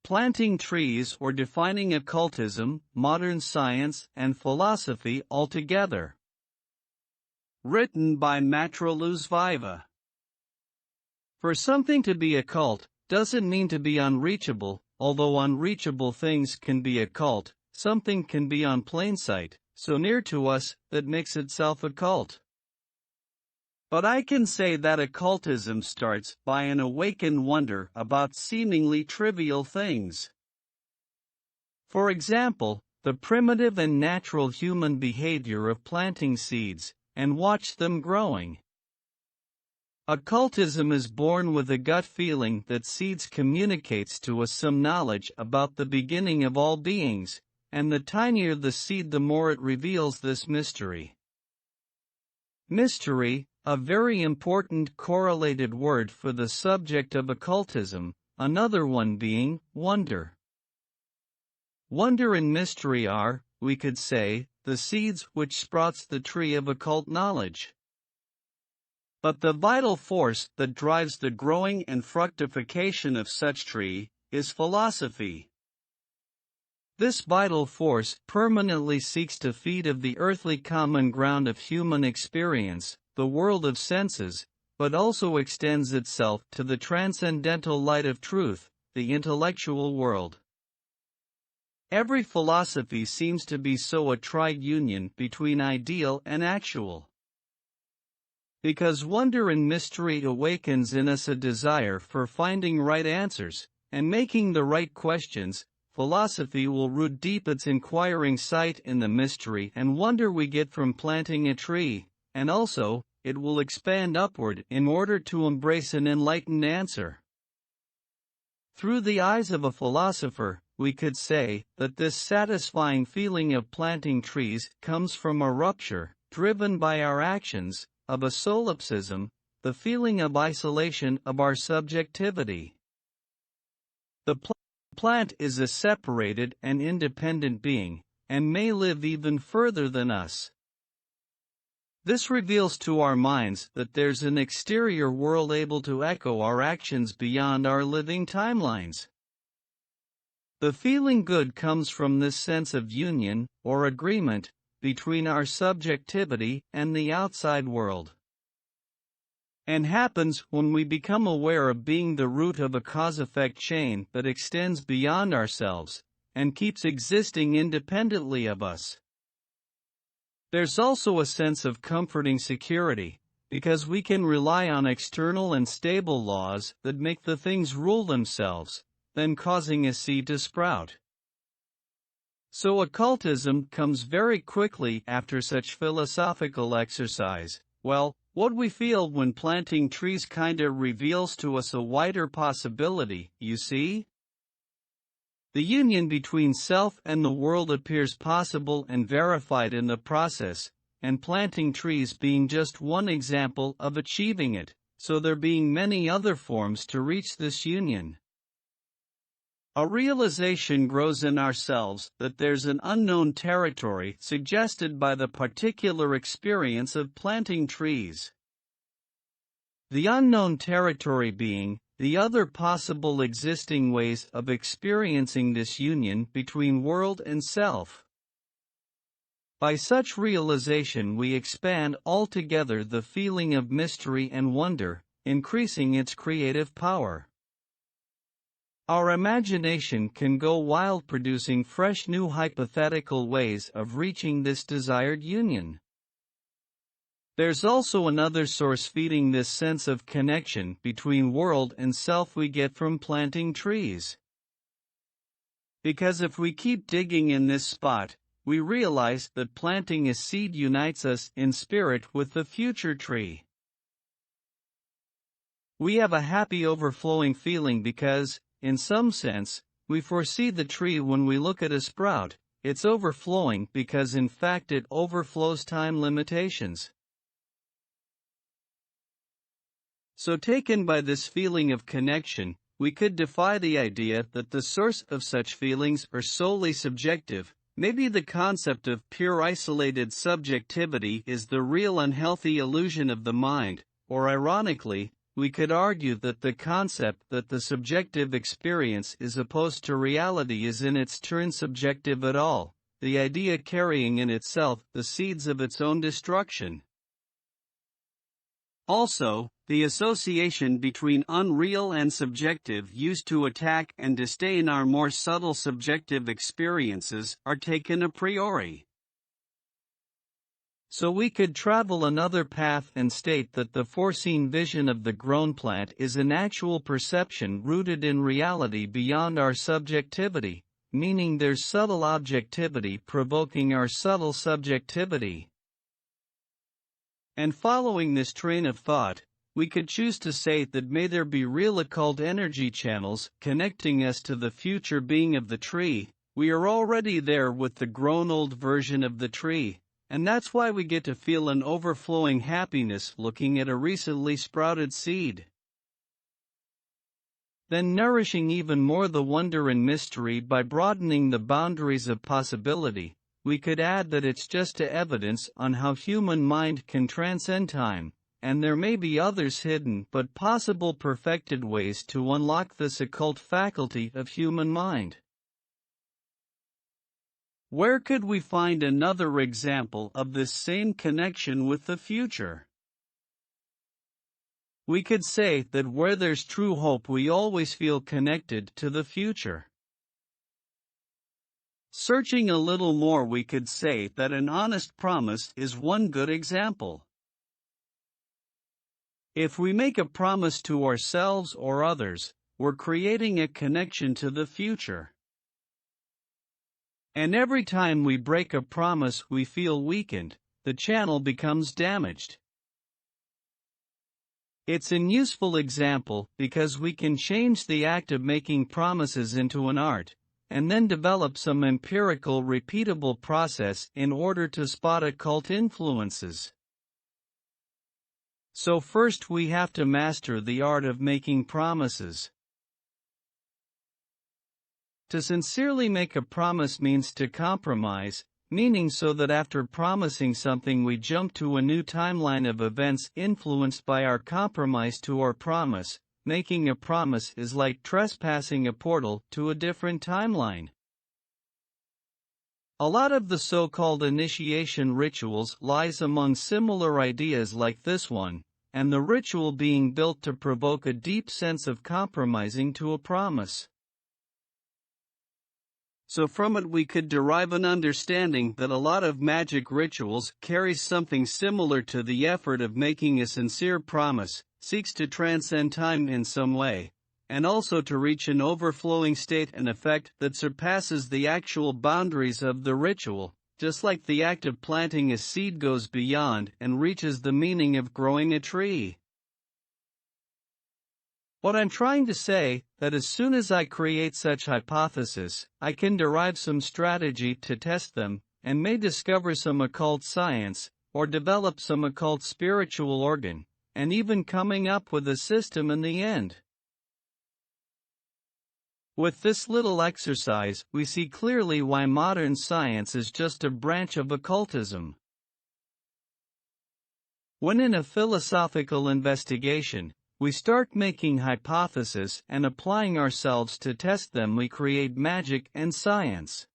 Planting Trees or Defining Occultism, Modern Science and Philosophy Altogether. Written by Matriluzviva. For something to be occult doesn't mean to be unreachable, although unreachable things can be occult. Something can be on plain sight, so near to us that makes itself occult. But I can say that occultism starts by an awakened wonder about seemingly trivial things. For example, the primitive and natural human behavior of planting seeds, and watch them growing. Occultism is born with a gut feeling that seeds communicates to us some knowledge about the beginning of all beings, and the tinier the seed the more it reveals this mystery. Mystery, a very important correlated word for the subject of occultism, another one being wonder. Wonder and mystery are, we could say, the seeds which sprouts the tree of occult knowledge. But the vital force that drives the growing and fructification of such tree is philosophy. This vital force permanently seeks to feed of the earthly common ground of human experience, the world of senses, but also extends itself to the transcendental light of truth, the intellectual world. Every philosophy seems to be so a tri-union between ideal and actual. Because wonder and mystery awakens in us a desire for finding right answers, and making the right questions, philosophy will root deep its inquiring sight in the mystery and wonder we get from planting a tree, and also, it will expand upward in order to embrace an enlightened answer. Through the eyes of a philosopher, we could say that this satisfying feeling of planting trees comes from a rupture, driven by our actions, of a solipsism, the feeling of isolation of our subjectivity. The plant is a separated and independent being, and may live even further than us. This reveals to our minds that there's an exterior world able to echo our actions beyond our living timelines. The feeling good comes from this sense of union, or agreement, between our subjectivity and the outside world. And happens when we become aware of being the root of a cause-effect chain that extends beyond ourselves, and keeps existing independently of us. There's also a sense of comforting security, because we can rely on external and stable laws that make the things rule themselves, then causing a seed to sprout. So occultism comes very quickly after such philosophical exercise. Well, what we feel when planting trees kinda reveals to us a wider possibility, you see? The union between self and the world appears possible and verified in the process, and planting trees being just one example of achieving it, so there being many other forms to reach this union. A realization grows in ourselves that there's an unknown territory suggested by the particular experience of planting trees. The unknown territory being the other possible existing ways of experiencing this union between world and self. By such realization we expand altogether the feeling of mystery and wonder, increasing its creative power. Our imagination can go wild producing fresh new hypothetical ways of reaching this desired union. There's also another source feeding this sense of connection between world and self we get from planting trees. Because if we keep digging in this spot, we realize that planting a seed unites us in spirit with the future tree. We have a happy overflowing feeling because, in some sense, we foresee the tree when we look at a sprout. It's overflowing because in fact it overflows time limitations. So taken by this feeling of connection, we could defy the idea that the source of such feelings are solely subjective. Maybe the concept of pure isolated subjectivity is the real unhealthy illusion of the mind, or ironically, we could argue that the concept that the subjective experience is opposed to reality is in its turn subjective at all, the idea carrying in itself the seeds of its own destruction. Also, the association between unreal and subjective used to attack and disdain our more subtle subjective experiences are taken a priori. So we could travel another path and state that the foreseen vision of the grown plant is an actual perception rooted in reality beyond our subjectivity, meaning there's subtle objectivity provoking our subtle subjectivity. And following this train of thought, we could choose to say that may there be real occult energy channels connecting us to the future being of the tree. We are already there with the grown old version of the tree, and that's why we get to feel an overflowing happiness looking at a recently sprouted seed. Then nourishing even more the wonder and mystery by broadening the boundaries of possibility, we could add that it's just evidence on how human mind can transcend time, and there may be others hidden but possible perfected ways to unlock this occult faculty of human mind. Where could we find another example of this same connection with the future? We could say that where there's true hope, we always feel connected to the future. Searching a little more, we could say that an honest promise is one good example. If we make a promise to ourselves or others, we're creating a connection to the future. And every time we break a promise, we feel weakened, the channel becomes damaged. It's an useful example because we can change the act of making promises into an art, and then develop some empirical repeatable process in order to spot occult influences. So first we have to master the art of making promises. To sincerely make a promise means to compromise, meaning so that after promising something we jump to a new timeline of events influenced by our compromise to our promise. Making a promise is like trespassing a portal to a different timeline. A lot of the so-called initiation rituals lies among similar ideas like this one, and the ritual being built to provoke a deep sense of compromising to a promise. So from it we could derive an understanding that a lot of magic rituals carries something similar to the effort of making a sincere promise, seeks to transcend time in some way, and also to reach an overflowing state and effect that surpasses the actual boundaries of the ritual, just like the act of planting a seed goes beyond and reaches the meaning of growing a tree. What I'm trying to say, that as soon as I create such hypotheses, I can derive some strategy to test them, and may discover some occult science, or develop some occult spiritual organ, and even coming up with a system in the end. With this little exercise, we see clearly why modern science is just a branch of occultism. When in a philosophical investigation, we start making hypotheses and applying ourselves to test them, we create magic and science.